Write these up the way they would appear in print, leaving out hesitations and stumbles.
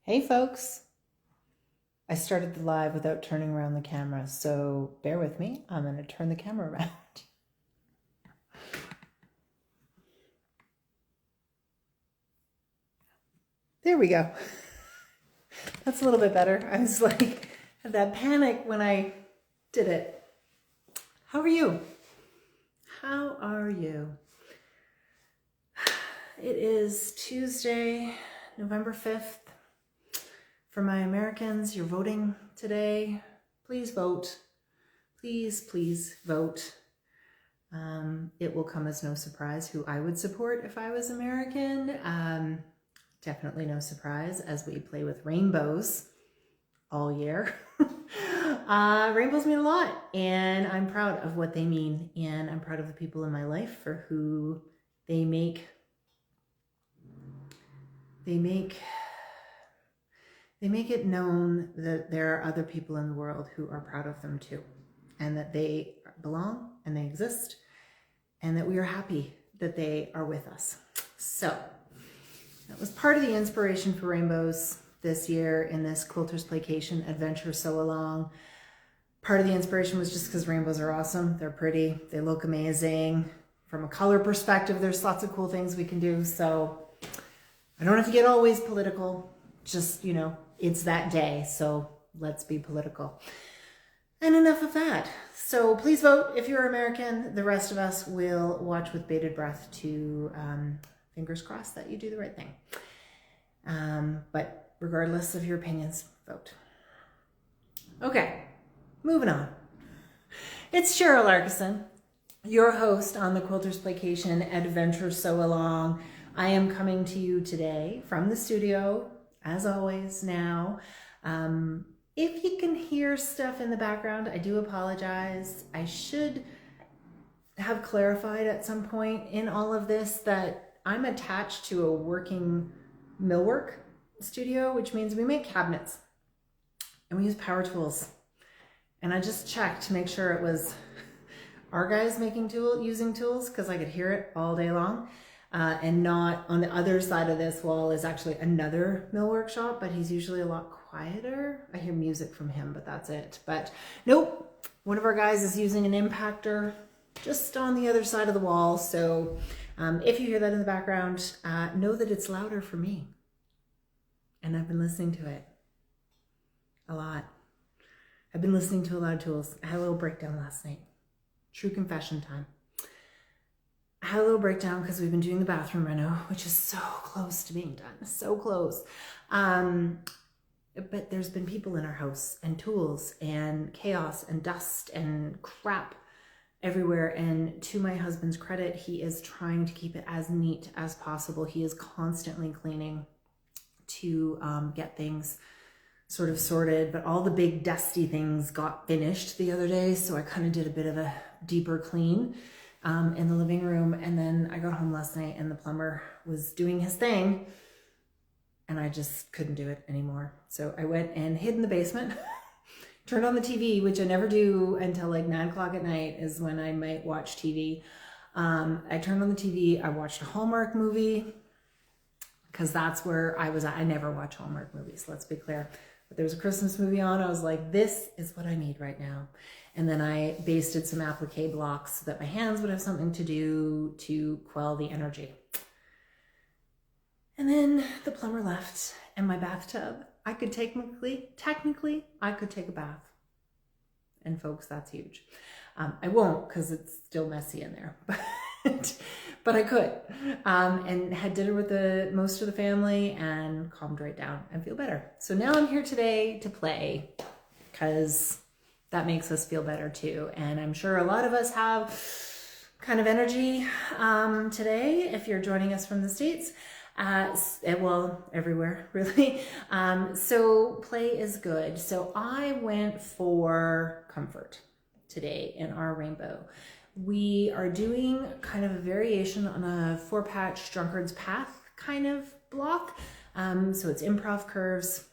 Hey folks, I started the live without turning around the camera, so bear with me. I'm going to turn the camera around. There we go. That's a little bit better. I was like, had that panic when I did it. How are you? How are you? It is Tuesday, November 5th. For my Americans, you're voting today. Please vote. Please, please vote. It will come as no surprise who I would support if I was American. Definitely no surprise as we play with rainbows all year. Rainbows mean a lot, and I'm proud of what they mean, and I'm proud of the people in my life for who they make it known that there are other people in the world who are proud of them too, and that they belong and they exist, and that we are happy that they are with us. So that was part of the inspiration for rainbows this year in this Quilters Playcation adventure Sewalong. Part of the inspiration was just because rainbows are awesome. They're pretty, they look amazing. From a color perspective, there's lots of cool things we can do. So I don't have to get always political. Just, you know, it's that day. So let's be political. And enough of that. So please vote if you're American. The rest of us will watch with bated breath to fingers crossed that you do the right thing. But regardless of your opinions, vote. Okay, moving on. It's Cheryl Larkison, your host on the Quilters Playcation Adventure Sewalong. I am coming to you today from the studio, as always now. If you can hear stuff in the background, I do apologize. I should have clarified at some point in all of this that I'm attached to a working millwork studio, which means we make cabinets and we use power tools. And I just checked to make sure it was our guys using tools, because I could hear it all day long. And not on the other side of this wall is actually another millwork shop, but he's usually a lot quieter. I hear music from him, but that's it. But nope, one of our guys is using an impactor just on the other side of the wall. So if you hear that in the background, know that it's louder for me. And I've been listening to it a lot. I've been listening to a lot of tools. I had a little breakdown last night. True confession time. I had a little breakdown because we've been doing the bathroom reno, which is so close to being done. So close. But there's been people in our house and tools and chaos and dust and crap everywhere. And to my husband's credit, he is trying to keep it as neat as possible. He is constantly cleaning to get things sort of sorted, but all the big dusty things got finished the other day. So I kind of did a bit of a deeper clean in the living room. And then I got home last night and the plumber was doing his thing and I just couldn't do it anymore. So I went and hid in the basement, turned on the TV, which I never do until like 9 o'clock at night is when I might watch TV. I turned on the TV, I watched a Hallmark movie because that's where I was at. I never watch Hallmark movies, let's be clear. But there was a Christmas movie on. I was like, this is what I need right now. And then I basted some applique blocks so that my hands would have something to do to quell the energy. And then the plumber left and my bathtub, I could technically, I could take a bath. And folks, that's huge. I won't because it's still messy in there, but I could. And had dinner with most of the family and calmed right down and feel better. So now I'm here today to play because that makes us feel better too. And I'm sure a lot of us have kind of energy today if you're joining us from the States. Well, everywhere really. So play is good. So I went for comfort today in our rainbow. We are doing kind of a variation on a 4-patch Drunkard's Path kind of block. So it's improv curves,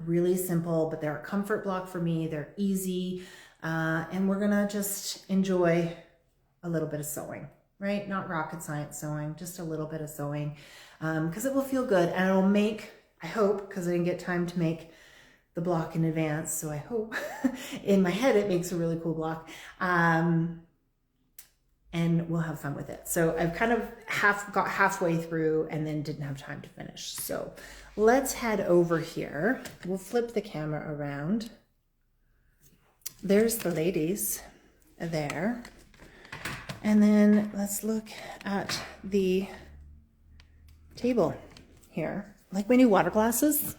really simple, but they're a comfort block for me. They're easy. And we're gonna just enjoy a little bit of sewing, right? Not rocket science sewing, just a little bit of sewing, because it will feel good and it'll make I hope, because I didn't get time to make the block in advance, so I hope in my head it makes a really cool block. And we'll have fun with it. So I've kind of got halfway through and then didn't have time to finish. So let's head over here. We'll flip the camera around. There's the ladies there. And then let's look at the table here. Like my new water glasses.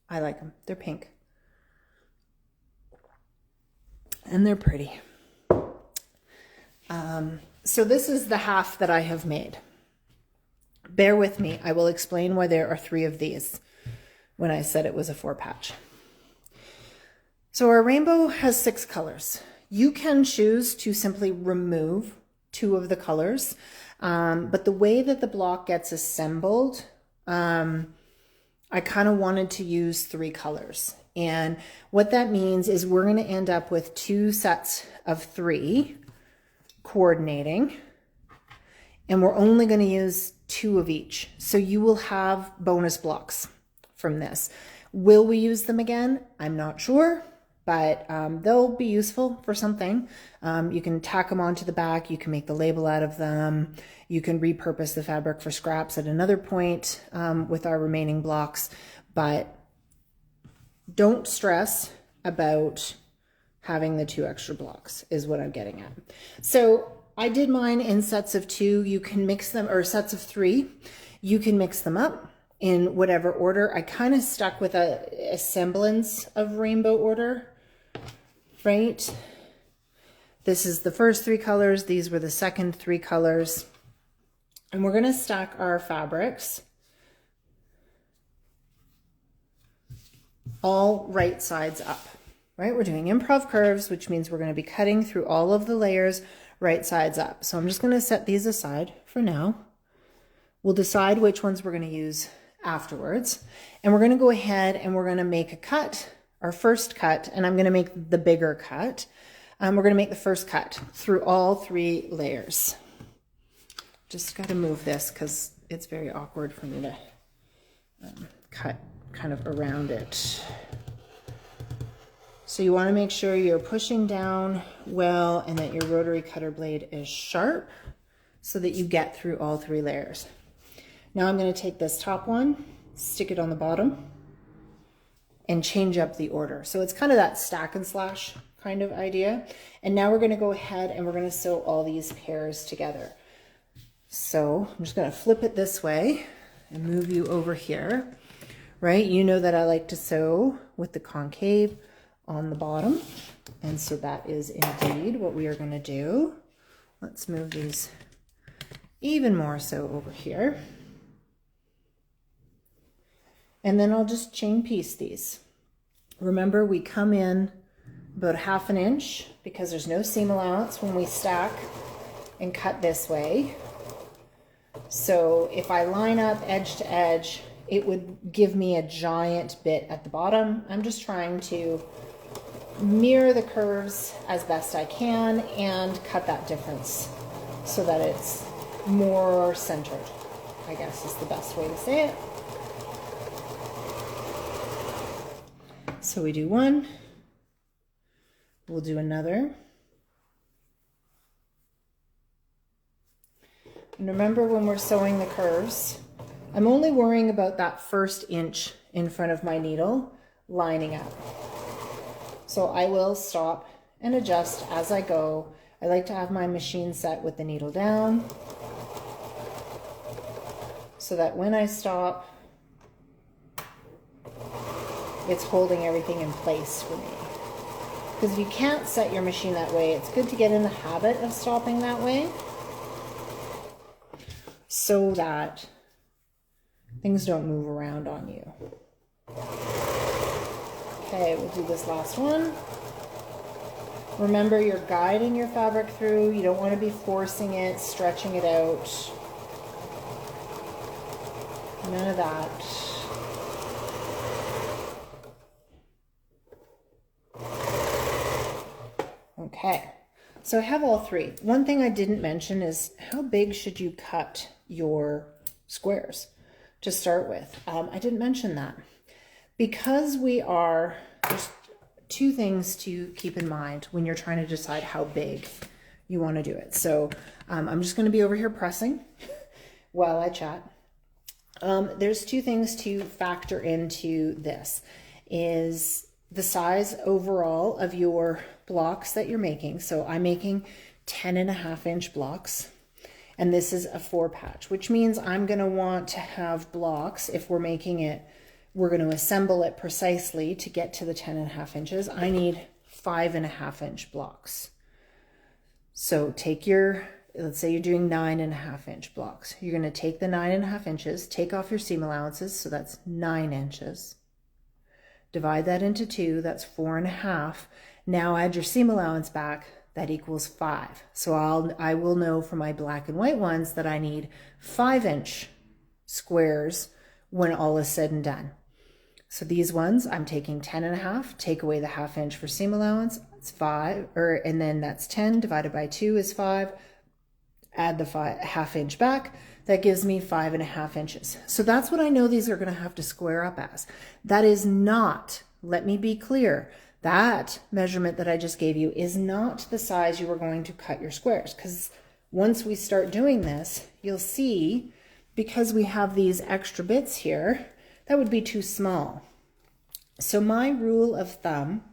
I like them. They're pink. And they're pretty. So this is the half that I have made. Bear with me. I will explain why there are 3 of these when I said it was a 4-patch. So our rainbow has 6 colors. You can choose to simply remove 2 of the colors, but the way that the block gets assembled, I kind of wanted to use 3 colors. And what that means is we're going to end up with 2 sets of 3 coordinating, and we're only going to use 2 of each. So you will have bonus blocks from this. Will we use them again? I'm not sure, but they'll be useful for something. You can tack them onto the back. You can make the label out of them. You can repurpose the fabric for scraps at another point with our remaining blocks, but don't stress about having the 2 extra blocks is what I'm getting at. So I did mine in sets of 2. You can mix them, or sets of 3. You can mix them up in whatever order. I kind of stuck with a semblance of rainbow order, right? This is the first 3 colors. These were the second 3 colors. And we're going to stack our fabrics all right sides up. Right, we're doing improv curves, which means we're going to be cutting through all of the layers right sides up. So I'm just going to set these aside for now. We'll decide which ones we're going to use afterwards. And we're going to go ahead and we're going to make a cut, our first cut, and I'm going to make the bigger cut. We're going to make the first cut through all 3 layers. Just got to move this because it's very awkward for me to cut kind of around it. So you want to make sure you're pushing down well and that your rotary cutter blade is sharp so that you get through all 3 layers. Now I'm going to take this top one, stick it on the bottom, and change up the order. So it's kind of that stack and slash kind of idea. And now we're going to go ahead and we're going to sew all these pairs together. So I'm just going to flip it this way and move you over here, right? You know that I like to sew with the concave on the bottom, and so that is indeed what we are going to do. Let's move these even more so over here, and then I'll just chain piece these. Remember, we come in about 1/2 inch because there's no seam allowance when we stack and cut this way. So if I line up edge to edge, it would give me a giant bit at the bottom. I'm just trying to mirror the curves as best I can and cut that difference so that it's more centered, I guess is the best way to say it. So we do one, we'll do another. And remember, when we're sewing the curves, I'm only worrying about that 1st inch in front of my needle lining up. So I will stop and adjust as I go. I like to have my machine set with the needle down so that when I stop, it's holding everything in place for me. Because if you can't set your machine that way, it's good to get in the habit of stopping that way so that things don't move around on you. Okay, we'll do this last one. Remember, you're guiding your fabric through. You don't want to be forcing it, stretching it out. None of that. Okay, so I have all 3. One thing I didn't mention is how big should you cut your squares? to start with. I didn't mention that. Because there's two things to keep in mind when you're trying to decide how big you want to do it. So I'm just going to be over here pressing while I chat. There's two things to factor into this, is the size overall of your blocks that you're making. So I'm making 10.5-inch blocks, and this is a 4-patch, which means I'm going to want to have blocks, if we're making it, we're going to assemble it precisely to get to the 10.5 inches. I need 5.5-inch blocks. So take your, let's say you're doing 9.5-inch blocks. You're going to take the 9.5 inches, take off your seam allowances, so that's 9 inches. Divide that into 2, that's 4.5. Now add your seam allowance back, that equals 5. So I will know for my black and white ones that I need 5-inch squares when all is said and done. So these ones, I'm taking 10.5, take away the 1/2 inch for seam allowance, it's 5, and then that's 10 divided by 2 is 5, add the 1/2 inch back, that gives me 5.5 inches. So that's what I know these are gonna have to square up as. That is not, let me be clear, that measurement that I just gave you is not the size you are going to cut your squares, because once we start doing this, you'll see, because we have these extra bits here, that would be too small. So my rule of thumb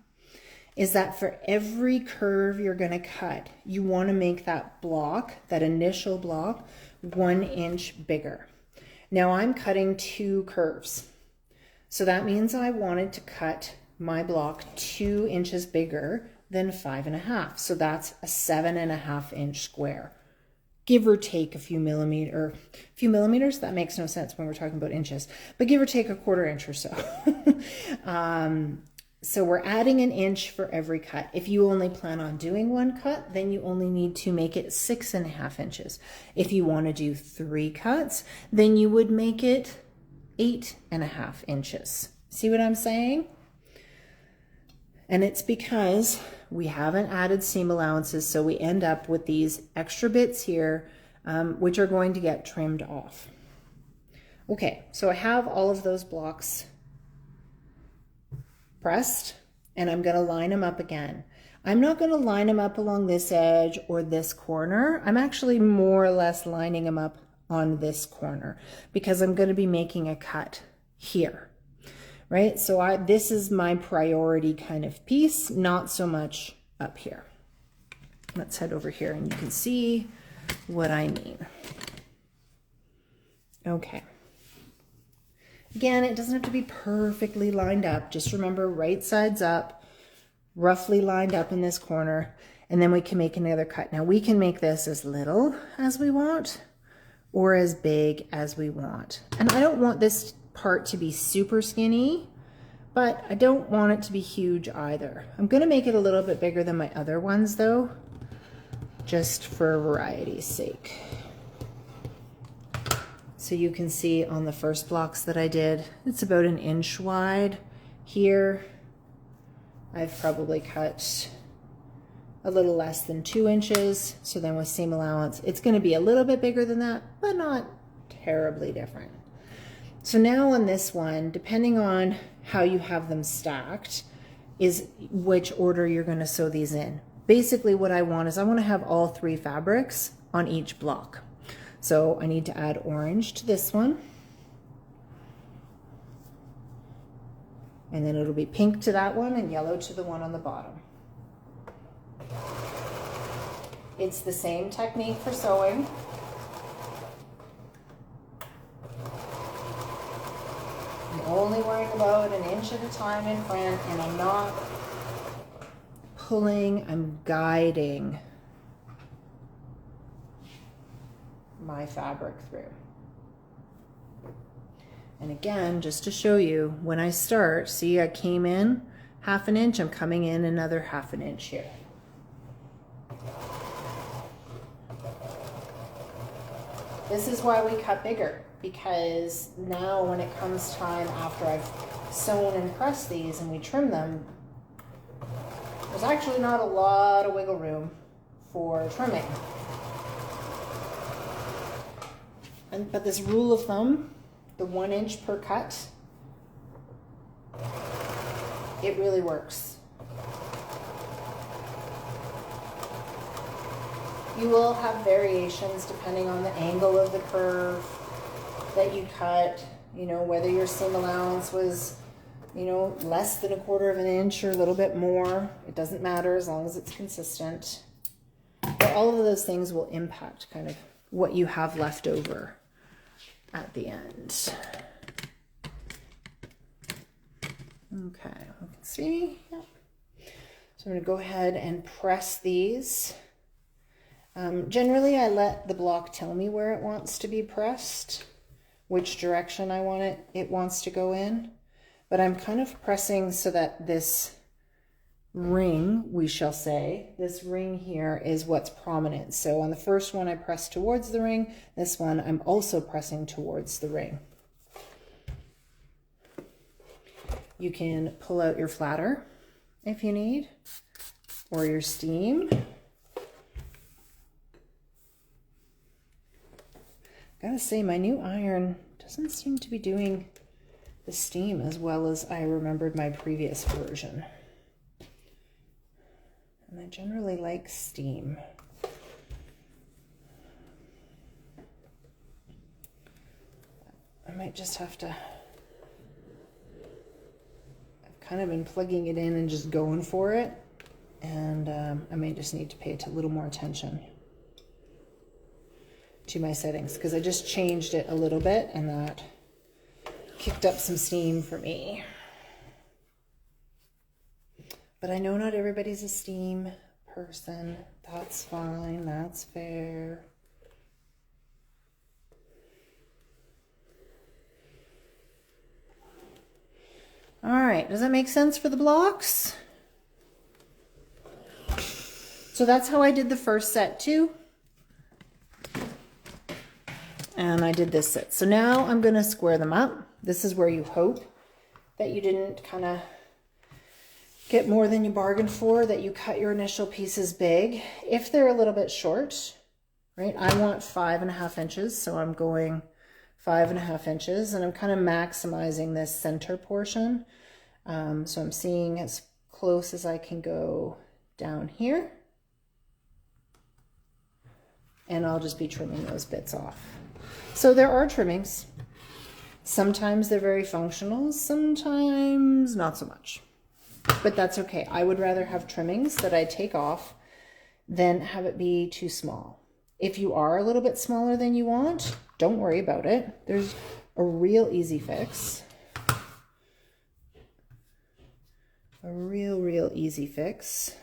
is that for every curve you're going to cut, you want to make that block, that initial block, 1 inch bigger. Now I'm cutting 2 curves. So that means I wanted to cut my block 2 inches bigger than 5.5. So that's a 7.5-inch square. Give or take a few millimeters, that makes no sense when we're talking about inches, but give or take a 1/4 inch or so. So we're adding 1 inch for every cut. If you only plan on doing 1 cut, then you only need to make it 6.5 inches. If you want to do 3 cuts, then you would make it 8.5 inches. See what I'm saying? And it's because we haven't added seam allowances, so we end up with these extra bits here, which are going to get trimmed off. Okay, so I have all of those blocks pressed, and I'm going to line them up again. I'm not going to line them up along this edge or this corner. I'm actually more or less lining them up on this corner because I'm going to be making a cut here. Right? So this is my priority kind of piece, not so much up here. Let's head over here and you can see what I mean. Okay. Again, it doesn't have to be perfectly lined up. Just remember, right side's up, roughly lined up in this corner, and then we can make another cut. Now we can make this as little as we want or as big as we want. And I don't want this part to be super skinny, but I don't want it to be huge either. I'm going to make it a little bit bigger than my other ones though, just for variety's sake. So you can see on the first blocks that I did, it's about 1 inch wide. Here, I've probably cut a little less than 2 inches. So then with seam allowance, it's going to be a little bit bigger than that, but not terribly different. So now on this one, depending on how you have them stacked, is which order you're going to sew these in. Basically what I want is I want to have all 3 fabrics on each block. So I need to add orange to this one. And then it'll be pink to that one and yellow to the one on the bottom. It's the same technique for sewing. I'm only worrying about 1 inch at a time in front, and I'm not pulling, I'm guiding my fabric through. And again, just to show you, when I start, see I came in 1/2 inch, I'm coming in another 1/2 inch here. This is why we cut bigger, because now when it comes time after I've sewn and pressed these and we trim them, there's actually not a lot of wiggle room for trimming. But this rule of thumb the 1 inch per cut, it really works. You will have variations depending on the angle of the curve that you cut, you know, whether your seam allowance was, you know, less than 1/4 of an inch or a little bit more. It doesn't matter as long as it's consistent. But all of those things will impact kind of what you have left over at the end. Okay, you can see. Yeah. So I'm going to go ahead and press these. Generally, I let the block tell me where it wants to be pressed, which direction I want it wants to go in. But I'm kind of pressing so that this ring, we shall say, this ring here is what's prominent. So on the first one, I press towards the ring. This one, I'm also pressing towards the ring. You can pull out your flatter if you need, or your steam. Gotta say, my new iron doesn't seem to be doing the steam as well as I remembered my previous version. And I generally like steam. I might just have to, I've kind of been plugging it in and just going for it. And I may just need to pay a little more attention to my settings, because I just changed it a little bit and that kicked up some steam for me. But I know not everybody's a steam person. That's fine, that's fair. All right, does that make sense for the blocks? So that's how I did the first set too. And I did this set. So now I'm going to square them up. This is where you hope that you didn't kind of get more than you bargained for, that you cut your initial pieces big. If they're a little bit short, right? I want 5.5 inches, so I'm going 5.5 inches, and I'm kind of maximizing this center portion. So I'm seeing as close as I can go down here. And I'll just be trimming those bits off. So there are trimmings. Sometimes they're very functional, sometimes not so much. But that's okay. I would rather have trimmings that I take off than have it be too small. If you are a little bit smaller than you want, don't worry about it. There's a real easy fix. A real easy fix.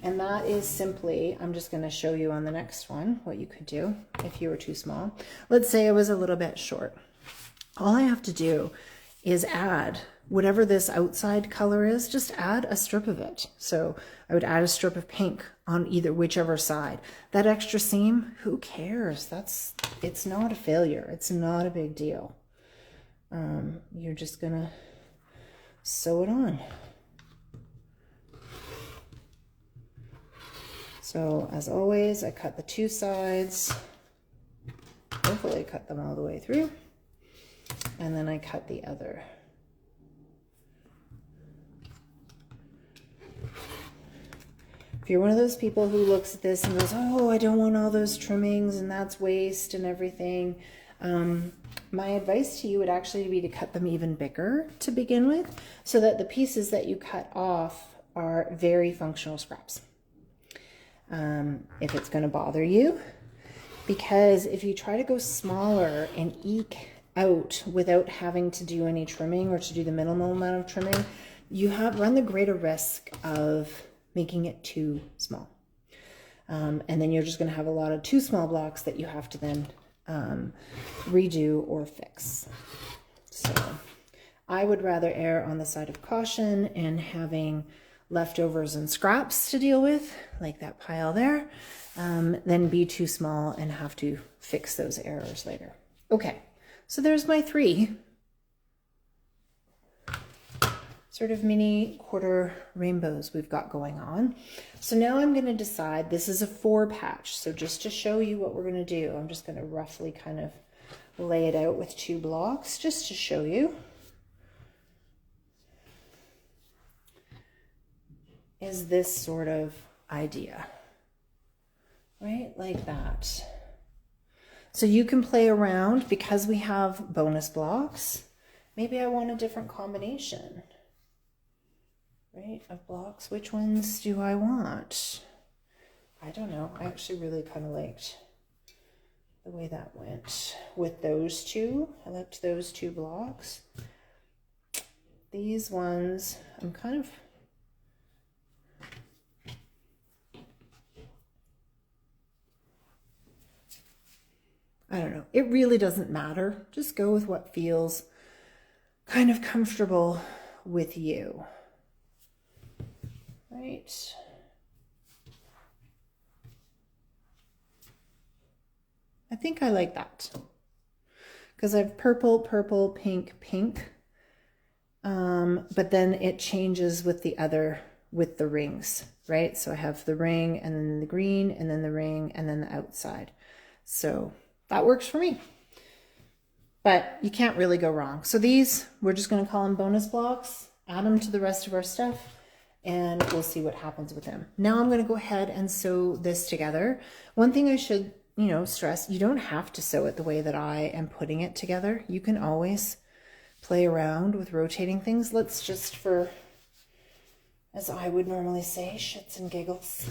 And that is simply, I'm just going to show you on the next one what you could do if you were too small. Let's say I was a little bit short. All I have to do is add whatever this outside color is, just add a strip of it. So I would add a strip of pink on either, whichever side. That extra seam, who cares? It's not a failure. It's not a big deal. You're just going to sew it on. So as always, I cut the two sides. Hopefully I cut them all the way through. And then I cut the other. If you're one of those people who looks at this and goes, oh, I don't want all those trimmings and that's waste and everything, my advice to you would actually be to cut them even bigger to begin with, so that the pieces that you cut off are very functional scraps. If it's going to bother you, because if you try to go smaller and eke out without having to do any trimming or to do the minimal amount of trimming, you run the greater risk of making it too small. And then you're just going to have a lot of too small blocks that you have to then redo or fix. So I would rather err on the side of caution and having leftovers and scraps to deal with, like that pile there, than be too small and have to fix those errors later. Okay, so there's my 3 sort of mini quarter rainbows we've got going on. So now I'm going to decide, this is a 4 patch. So just to show you what we're going to do, I'm just going to roughly kind of lay it out with 2 blocks just to show you, is this sort of idea, right? Like that. So you can play around because we have bonus blocks. Maybe I want a different combination, right, of blocks. Which ones do I want? I don't know. I actually really kind of liked the way that went with those 2. I liked those 2 blocks. These ones, I'm kind of... I don't know. It really doesn't matter. Just go with what feels kind of comfortable with you. Right? I think I like that. Because I have purple, purple, pink, pink. But then it changes with the other, with the rings, right? So I have the ring and then the green and then the ring and then the outside. So that works for me. But you can't really go wrong. So these, we're just going to call them bonus blocks, add them to the rest of our stuff, and we'll see what happens with them. Now I'm going to go ahead and sew this together. One thing I should, stress, you don't have to sew it the way that I am putting it together. You can always play around with rotating things. Let's just, for, as I would normally say, shits and giggles,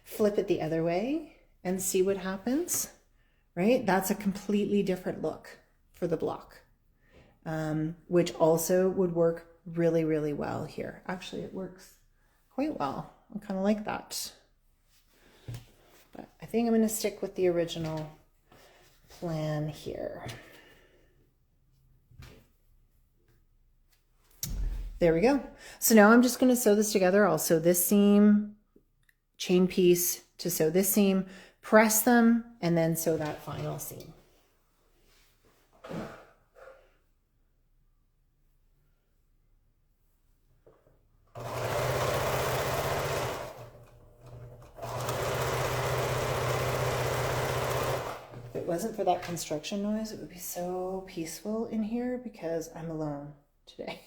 flip it the other way and see what happens. Right? That's a completely different look for the block, which also would work really, really well here. Actually, it works quite well. I kind of like that. But I think I'm going to stick with the original plan here. There we go. So now I'm just going to sew this together. I'll sew this seam, chain piece to sew this seam, press them, and then sew that final seam. If it wasn't for that construction noise, it would be so peaceful in here because I'm alone today.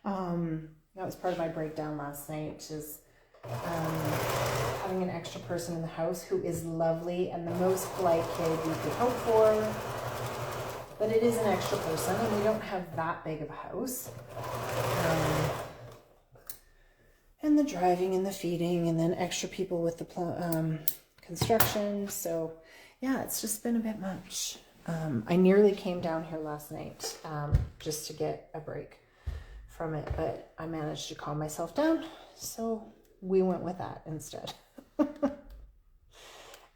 That was part of my breakdown last night, is having an extra person in the house who is lovely and the most polite kid you could hope for, but it is an extra person and we don't have that big of a house. And the driving and the feeding and then extra people with the construction. So yeah, it's just been a bit much. I nearly came down here last night just to get a break from it, but I managed to calm myself down, so we went with that instead.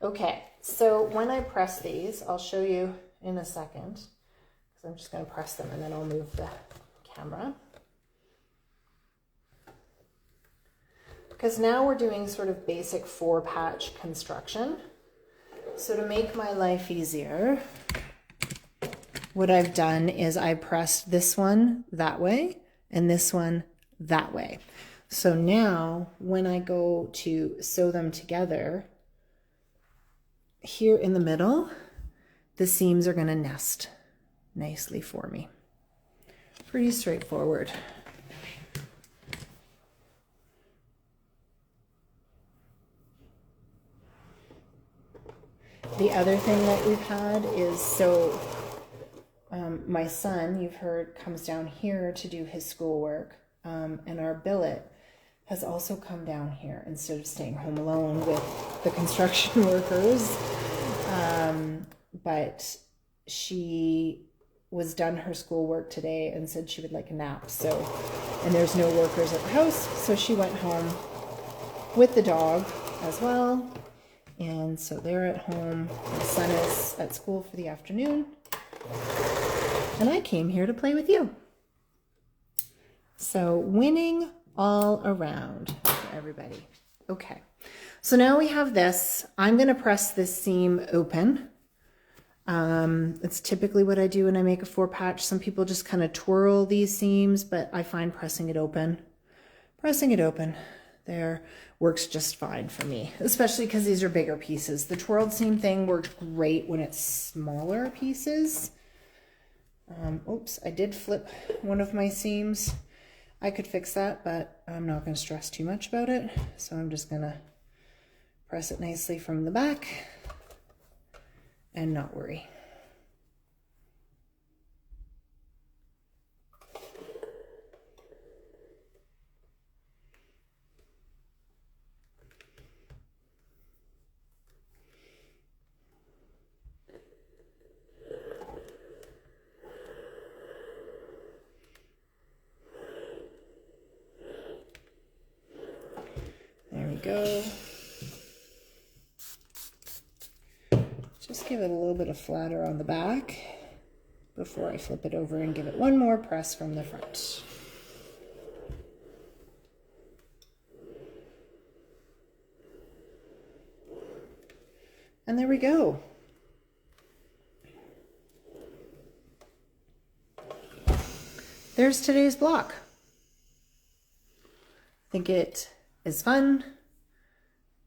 Okay, so when I press these, I'll show you in a second, because I'm just going to press them and then I'll move the camera. Because now we're doing sort of basic 4-patch construction. So to make my life easier, what I've done is I pressed this one that way and this one that way. So now when I go to sew them together, here in the middle, the seams are going to nest nicely for me. Pretty straightforward. The other thing that we've had is, so my son, you've heard, comes down here to do his schoolwork, and our billet has also come down here instead of staying home alone with the construction workers. But she was done her schoolwork today and said she would like a nap. So, and there's no workers at the house, so she went home with the dog as well. And so they're at home. My son is at school for the afternoon. And I came here to play with you. So winning all around for everybody. Okay. So now we have this. I'm going to press this seam open. It's typically what I do when I make a 4-patch. Some people just kind of twirl these seams, but I find pressing it open, there works just fine for me, especially because these are bigger pieces. The twirled seam thing works great when it's smaller pieces. Oops, I did flip one of my seams. I could fix that, but I'm not going to stress too much about it. So I'm just going to press it nicely from the back and not worry. There we go. Just give it a little bit of flatter on the back before I flip it over and give it one more press from the front. And there we go. There's today's block. I think it is fun.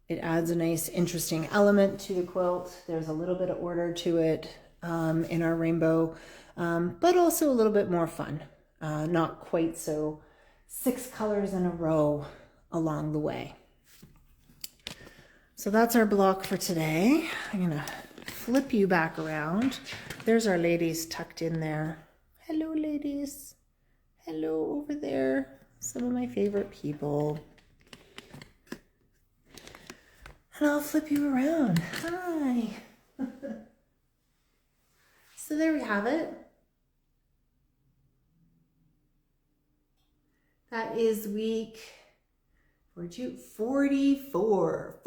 It adds a nice, interesting element to the quilt. There's a little bit of order to it in our rainbow, but also a little bit more fun. Not quite so 6 colors in a row along the way. So that's our block for today. I'm gonna flip you back around. There's our ladies tucked in there. Hello, ladies. Hello over there. Some of my favorite people. And I'll flip you around. Hi. So there we have it. That is week 44.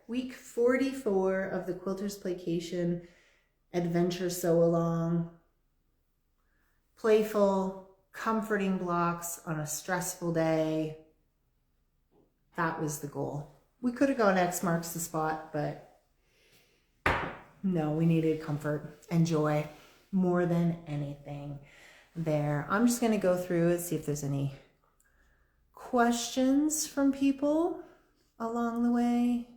Week 44 of the Quilters Playcation Adventure Sew-Along. Playful, comforting blocks on a stressful day. That was the goal. We could have gone X marks the spot, but no, we needed comfort and joy more than anything there. I'm just going to go through and see if there's any questions from people along the way.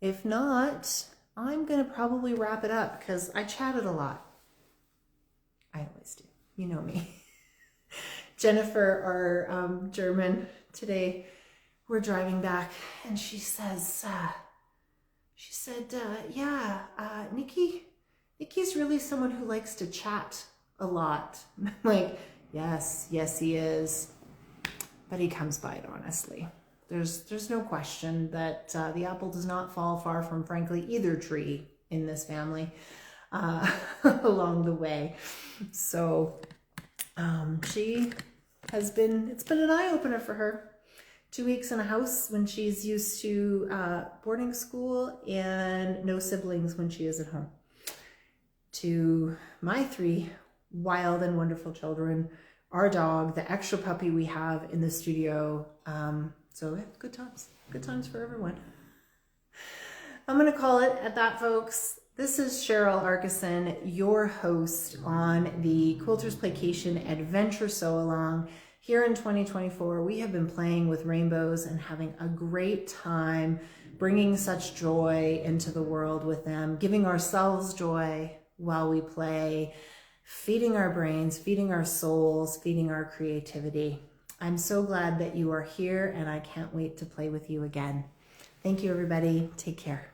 If not, I'm going to probably wrap it up because I chatted a lot. I always do. You know me. Jennifer, our German, today we're driving back and she says, Nikki's really someone who likes to chat a lot. I'm like, yes, he is. But he comes by it honestly. There's no question that the apple does not fall far from, frankly, either tree in this family along the way. So she has been, it's been an eye-opener for her. 2 weeks in a house when she's used to boarding school and no siblings when she is at home. To my 3 wild and wonderful children, our dog, the extra puppy we have in the studio. So yeah, good times for everyone. I'm gonna call it at that, folks. This is Cheryl Arkison, your host on the Quilters Playcation Adventure Sew-Along. Here in 2024, we have been playing with rainbows and having a great time, bringing such joy into the world with them, giving ourselves joy while we play, feeding our brains, feeding our souls, feeding our creativity. I'm so glad that you are here and I can't wait to play with you again. Thank you, everybody. Take care.